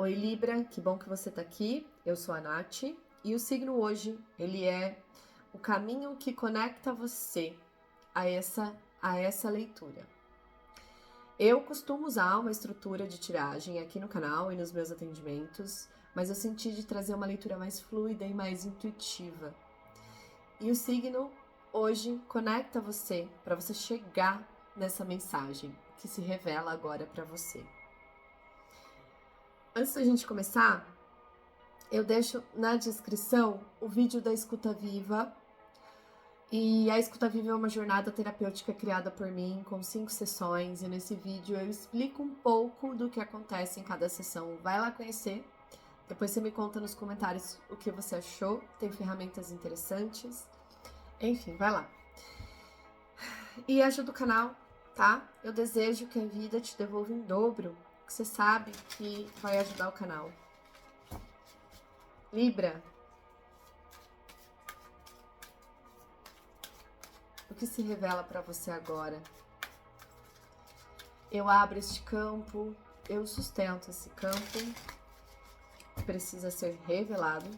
Oi Libra, que bom que você tá aqui. Eu sou a Nath e o signo hoje, ele é o caminho que conecta você a essa leitura. Eu costumo usar uma estrutura de tiragem aqui no canal e nos meus atendimentos, mas eu senti de trazer uma leitura mais fluida e mais intuitiva. E o signo hoje conecta você para você chegar nessa mensagem que se revela agora para você. Antes da gente começar, eu deixo na descrição o vídeo da Escuta Viva. E a Escuta Viva é uma jornada terapêutica criada por mim com 5 sessões. E nesse vídeo eu explico um pouco do que acontece em cada sessão. Vai lá conhecer. Depois você me conta nos comentários o que você achou. Tem ferramentas interessantes. Enfim, vai lá. E ajuda o canal, tá? Eu desejo que a vida te devolva em dobro. Que você sabe que vai ajudar o canal. Libra. O que se revela para você agora? Eu abro este campo, eu sustento esse campo, precisa ser revelado.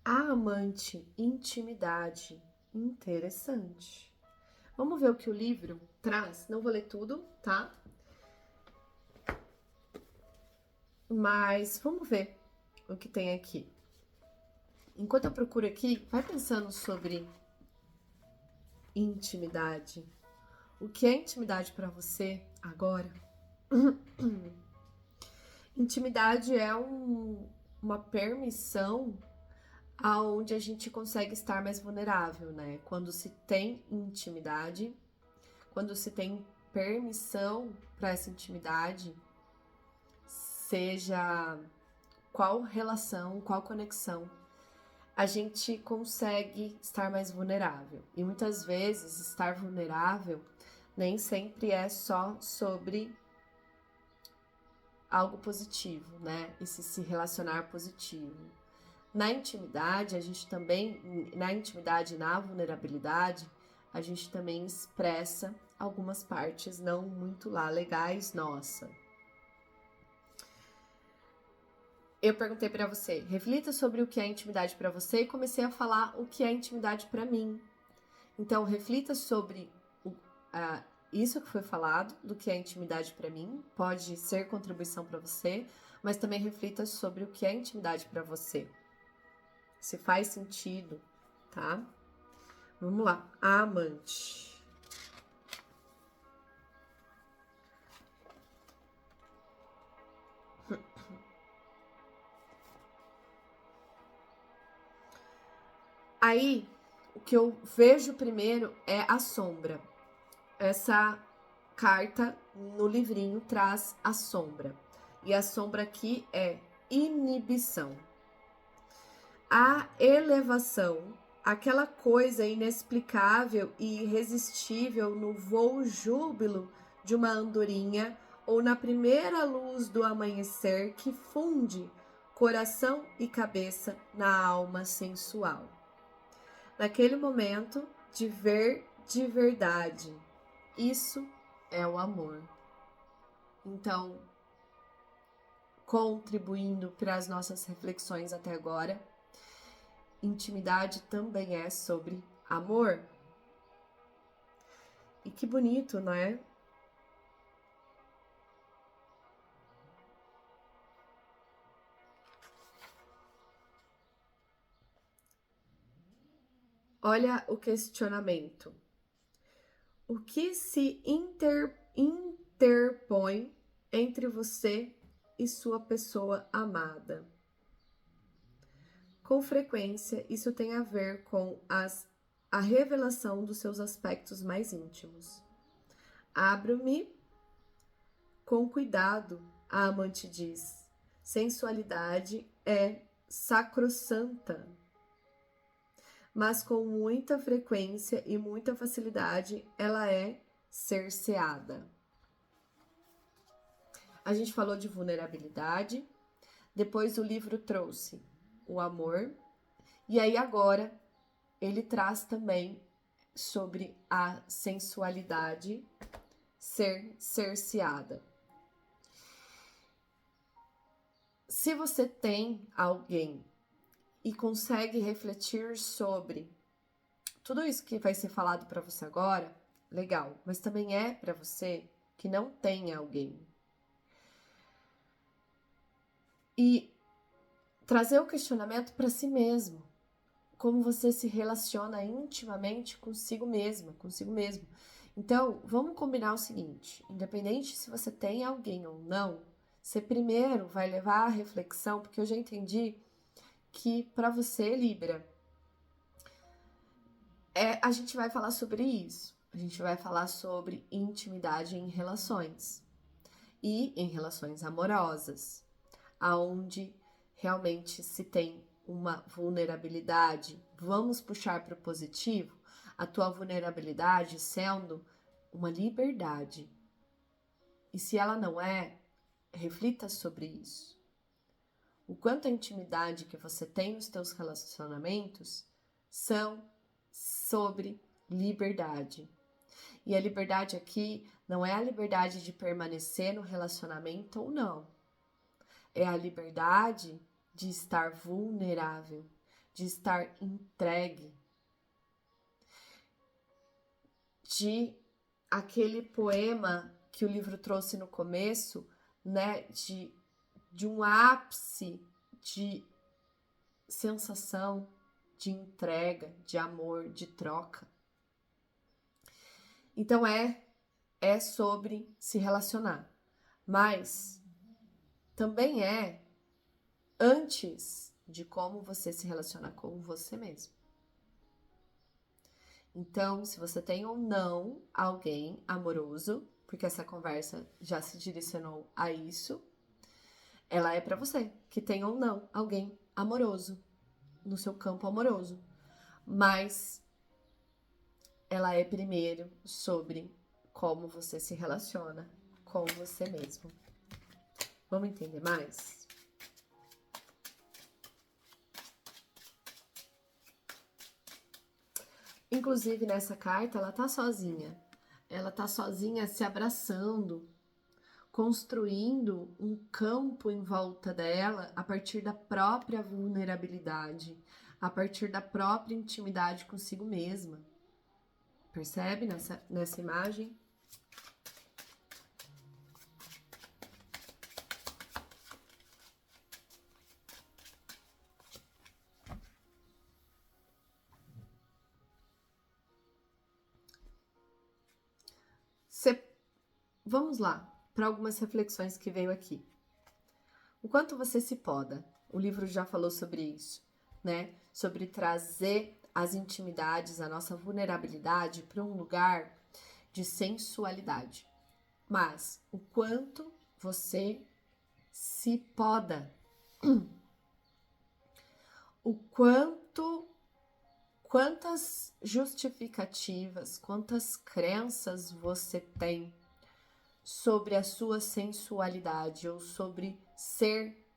A amante, intimidade, interessante. Vamos ver o que o livro traz? Não vou ler tudo, tá? Mas vamos ver o que tem aqui. Enquanto eu procuro aqui, vai pensando sobre intimidade. O que é intimidade para você agora? Intimidade é uma permissão aonde a gente consegue estar mais vulnerável, né? Quando se tem intimidade, quando se tem permissão para essa intimidade, seja qual relação, qual conexão, a gente consegue estar mais vulnerável. E muitas vezes estar vulnerável nem sempre é só sobre algo positivo, né? Esse se relacionar positivo. Na intimidade, a gente também, na intimidade, na vulnerabilidade, a gente também expressa algumas partes não muito lá legais, nossa. Eu perguntei para você, reflita sobre o que é intimidade para você e comecei a falar o que é intimidade para mim. Então, reflita sobre isso que foi falado, do que é intimidade para mim, pode ser contribuição para você, mas também reflita sobre o que é intimidade para você. Se faz sentido, tá? Vamos lá, a amante. Aí, o que eu vejo primeiro é a sombra. Essa carta no livrinho traz a sombra. E a sombra aqui é inibição. A elevação, aquela coisa inexplicável e irresistível no voo júbilo de uma andorinha ou na primeira luz do amanhecer que funde coração e cabeça na alma sensual. Naquele momento de ver de verdade, isso é o amor. Então, contribuindo para as nossas reflexões até agora, intimidade também é sobre amor. E que bonito, não é? Olha o questionamento. O que se interpõe entre você e sua pessoa amada? Com frequência, isso tem a ver com a revelação dos seus aspectos mais íntimos. Abro-me com cuidado, a amante diz. Sensualidade é sacrossanta, mas com muita frequência e muita facilidade ela é cerceada. A gente falou de vulnerabilidade, depois o livro trouxe o amor, e aí agora ele traz também sobre a sensualidade ser cerceada. Se você tem alguém e consegue refletir sobre tudo isso que vai ser falado para você agora, legal, mas também é para você que não tem alguém. E trazer o questionamento para si mesmo. Como você se relaciona intimamente consigo mesma, consigo mesmo. Então, vamos combinar o seguinte, independente se você tem alguém ou não, você primeiro vai levar a reflexão, porque eu já entendi que para você, Libra, a gente vai falar sobre isso. A gente vai falar sobre intimidade em relações. E em relações amorosas, aonde realmente se tem uma vulnerabilidade. Vamos puxar para o positivo? A tua vulnerabilidade sendo uma liberdade. E se ela não é, reflita sobre isso. O quanto a intimidade que você tem nos teus relacionamentos são sobre liberdade. E a liberdade aqui não é a liberdade de permanecer no relacionamento ou não. É a liberdade de estar vulnerável, de estar entregue. De aquele poema que o livro trouxe no começo, né, de um ápice de sensação, de entrega, de amor, de troca. Então é sobre se relacionar, mas também é antes de como você se relaciona com você mesmo. Então, se você tem ou não alguém amoroso, porque essa conversa já se direcionou a isso, ela é para você, que tem ou não alguém amoroso no seu campo amoroso. Mas ela é primeiro sobre como você se relaciona com você mesmo. Vamos entender mais? Inclusive, nessa carta, ela tá sozinha. Ela tá sozinha se abraçando, construindo um campo em volta dela a partir da própria vulnerabilidade, a partir da própria intimidade consigo mesma. Percebe nessa imagem? Vamos lá para algumas reflexões que veio aqui. O quanto você se poda? O livro já falou sobre isso, né? Sobre trazer as intimidades, a nossa vulnerabilidade para um lugar de sensualidade. Mas o quanto você se poda? Quantas justificativas, quantas crenças você tem sobre a sua sensualidade, ou sobre ser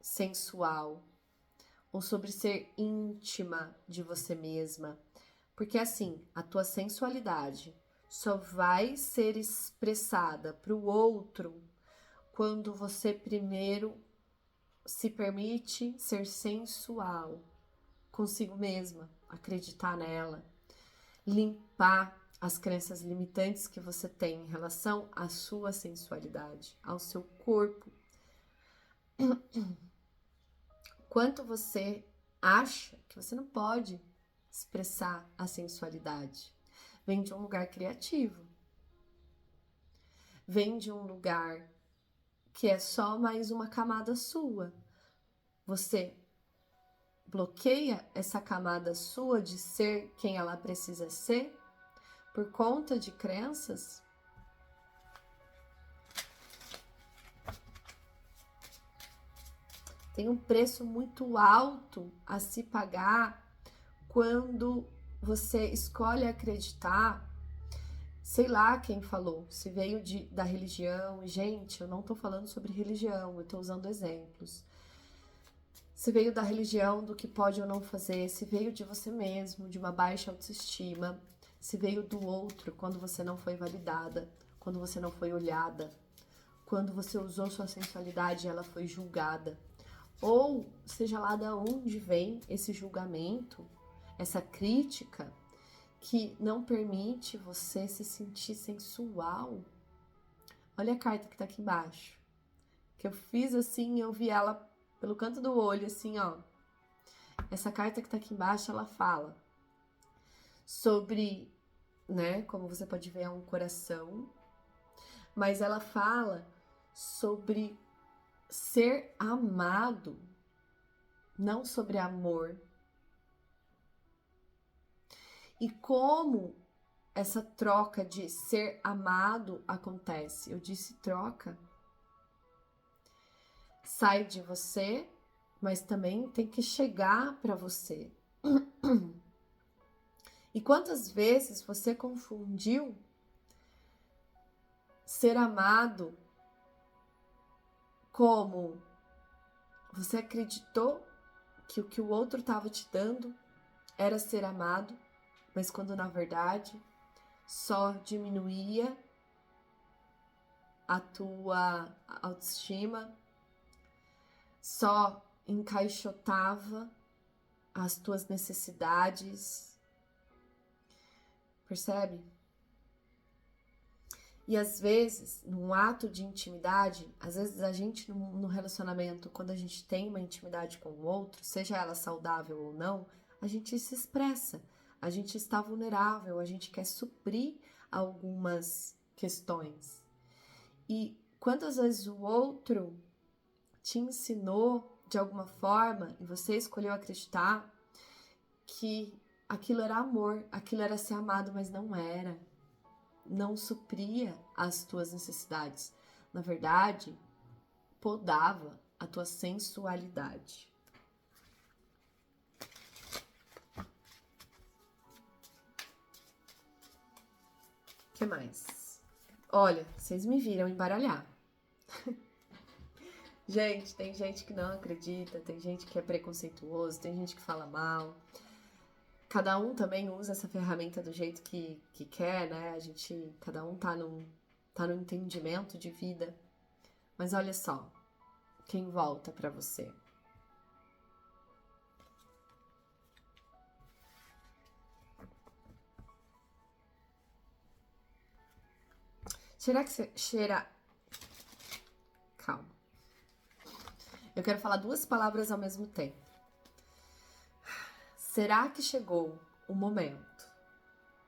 sensual, ou sobre ser íntima de você mesma. Porque assim, a tua sensualidade só vai ser expressada para o outro quando você primeiro se permite ser sensual consigo mesma, acreditar nela, limpar as crenças limitantes que você tem em relação à sua sensualidade, ao seu corpo. Quanto você acha que você não pode expressar a sensualidade? Vem de um lugar criativo. Vem de um lugar que é só mais uma camada sua. Você bloqueia essa camada sua de ser quem ela precisa ser por conta de crenças? Tem um preço muito alto a se pagar quando você escolhe acreditar, sei lá quem falou, se veio da religião. Gente, eu não tô falando sobre religião, eu tô usando exemplos. Se veio da religião, do que pode ou não fazer, se veio de você mesmo, de uma baixa autoestima, se veio do outro quando você não foi validada, quando você não foi olhada, quando você usou sua sensualidade e ela foi julgada. Ou seja lá de onde vem esse julgamento, essa crítica que não permite você se sentir sensual. Olha a carta que tá aqui embaixo. Que eu fiz assim, eu vi ela pelo canto do olho, assim, ó. Essa carta que tá aqui embaixo, ela fala sobre, né, como você pode ver, é um coração, mas ela fala sobre ser amado, não sobre amor. E como essa troca de ser amado acontece? Eu disse troca. Sai de você, mas também tem que chegar para você. E quantas vezes você confundiu ser amado como você acreditou que o que o outro estava te dando era ser amado, mas quando na verdade só diminuía a tua autoestima, só encaixotava as tuas necessidades, percebe? E às vezes, num ato de intimidade, às vezes a gente no relacionamento, quando a gente tem uma intimidade com o outro, seja ela saudável ou não, a gente se expressa, a gente está vulnerável, a gente quer suprir algumas questões. E quantas vezes o outro te ensinou de alguma forma e você escolheu acreditar que aquilo era amor, aquilo era ser amado, mas não era. Não supria as tuas necessidades. Na verdade, podava a tua sensualidade. O que mais? Olha, vocês me viram embaralhar. Gente, tem gente que não acredita, tem gente que é preconceituoso, tem gente que fala mal. Cada um também usa essa ferramenta do jeito que quer, né? Cada um tá no entendimento de vida. Mas olha só, quem volta pra você? Será que você cheira... Calma. Eu quero falar duas palavras ao mesmo tempo. Será que chegou o momento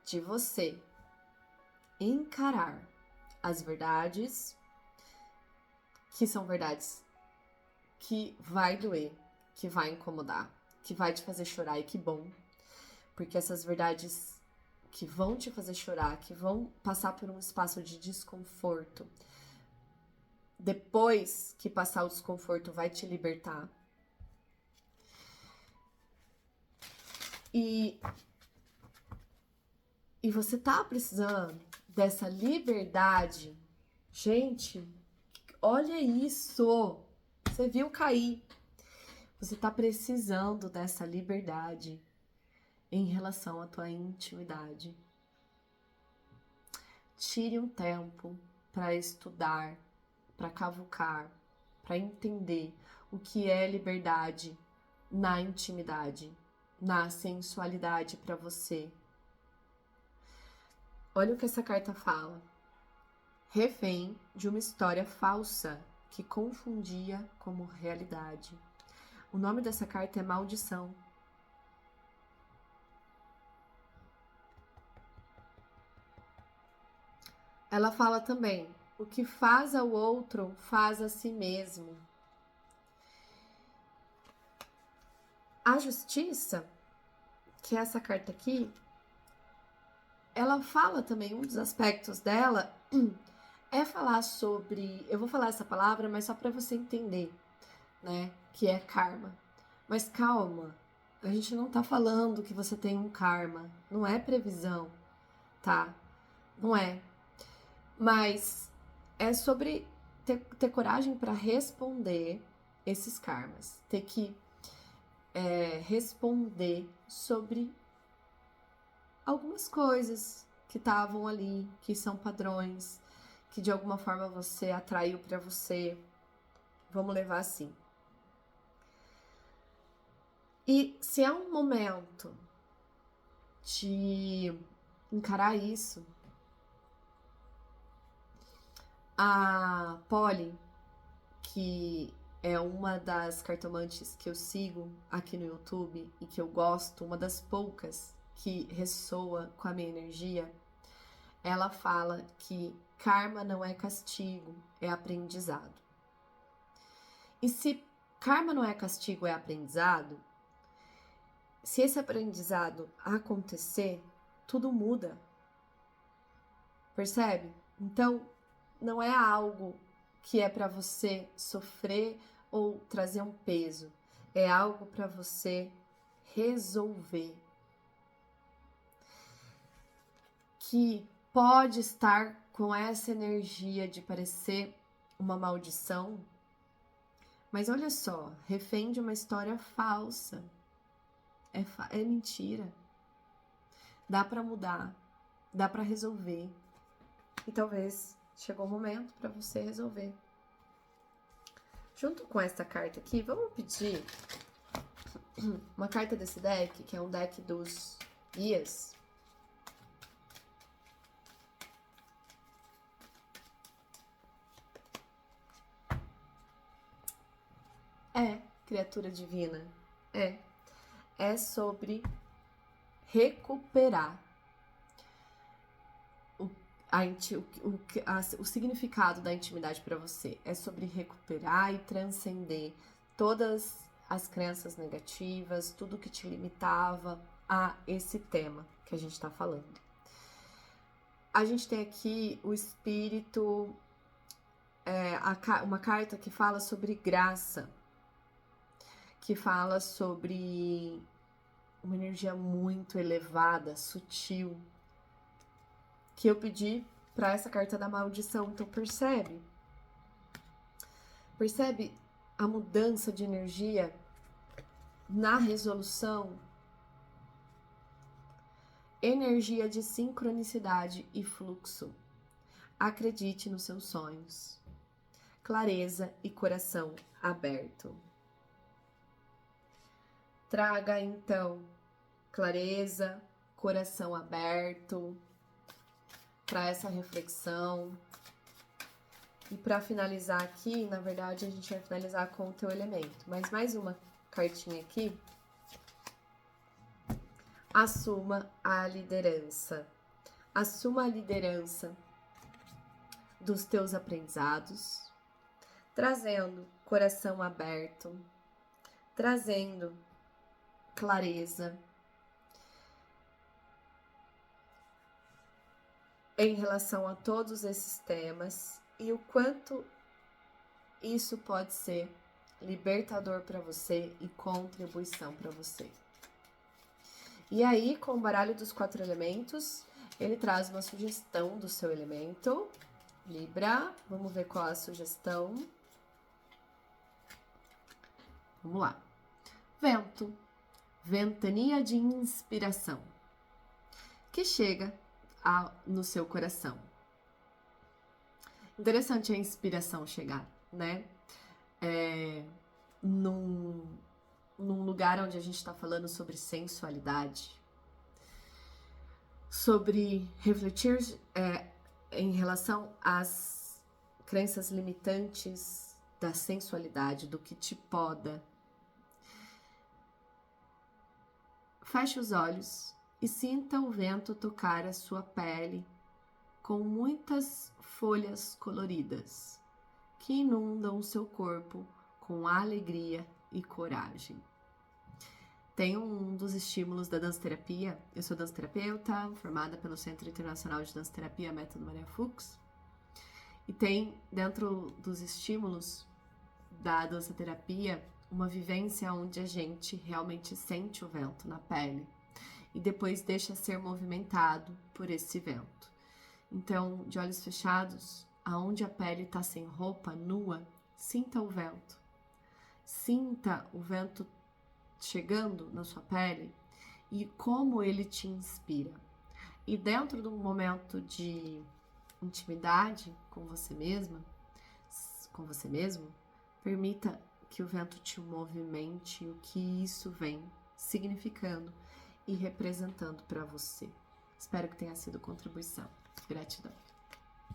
de você encarar as verdades que são verdades que vai doer, que vai incomodar, que vai te fazer chorar, e que bom, porque essas verdades que vão te fazer chorar, que vão passar por um espaço de desconforto, depois que passar o desconforto vai te libertar. E você tá precisando dessa liberdade. Gente, olha isso! Você viu cair. Você tá precisando dessa liberdade em relação à tua intimidade. Tire um tempo para estudar, para cavucar, para entender o que é liberdade na intimidade, na sensualidade para você. Olha o que essa carta fala. Refém de uma história falsa que confundia como realidade. O nome dessa carta é Maldição. Ela fala também: o que faz ao outro faz a si mesmo. A justiça, que é essa carta aqui, ela fala também, um dos aspectos dela é falar sobre, eu vou falar essa palavra, mas só para você entender, né, que é karma. Mas calma, a gente não tá falando que você tem um karma, não é previsão, tá? Não é. Mas é sobre ter coragem para responder esses karmas, ter que responder sobre algumas coisas que estavam ali, que são padrões, que de alguma forma você atraiu para você. Vamos levar assim. E se é um momento de encarar isso, a Polly, que é uma das cartomantes que eu sigo aqui no YouTube e que eu gosto, uma das poucas que ressoa com a minha energia, ela fala que karma não é castigo, é aprendizado. E se karma não é castigo, é aprendizado, se esse aprendizado acontecer, tudo muda. Percebe? Então, não é algo que é para você sofrer ou trazer um peso. É algo para você resolver. Que pode estar com essa energia de parecer uma maldição, mas olha só, refém de uma história falsa. É mentira. Dá para mudar, dá para resolver. E talvez chegou o momento para você resolver. Junto com essa carta aqui, vamos pedir uma carta desse deck, que é um deck dos guias. É, criatura divina. É sobre recuperar o significado da intimidade para você. É sobre recuperar e transcender todas as crenças negativas, tudo que te limitava a esse tema que a gente está falando. A gente tem aqui o espírito, uma carta que fala sobre graça, que fala sobre uma energia muito elevada, sutil, que eu pedi para essa carta da maldição. Então percebe a mudança de energia na resolução? Energia de sincronicidade e fluxo. Acredite nos seus sonhos. Clareza e coração aberto. Traga então clareza, coração aberto para essa reflexão. E para finalizar aqui, na verdade, a gente vai finalizar com o teu elemento. Mas mais uma cartinha aqui. Assuma a liderança. Assuma a liderança dos teus aprendizados, trazendo coração aberto, trazendo clareza em relação a todos esses temas e o quanto isso pode ser libertador para você e contribuição para você. E aí, com o baralho dos 4 elementos, ele traz uma sugestão do seu elemento. Libra, vamos ver qual é a sugestão. Vamos lá. Vento, ventania de inspiração, que chega no seu coração. Interessante a inspiração chegar, né? Num lugar onde a gente está falando sobre sensualidade, sobre refletir em relação às crenças limitantes da sensualidade, do que te poda. Feche os olhos e sinta o vento tocar a sua pele com muitas folhas coloridas que inundam o seu corpo com alegria e coragem. Tem um dos estímulos da dança-terapia. Eu sou dança-terapeuta, formada pelo Centro Internacional de Dança-Terapia, Método Maria Fuchs. E tem, dentro dos estímulos da dança-terapia, uma vivência onde a gente realmente sente o vento na pele e depois deixa ser movimentado por esse vento. Então, de olhos fechados, aonde a pele está sem roupa, nua, sinta o vento. Sinta o vento chegando na sua pele e como ele te inspira. E dentro de um momento de intimidade com você mesma, com você mesmo, permita que o vento te movimente, o que isso vem significando e representando para você. Espero que tenha sido contribuição. Gratidão.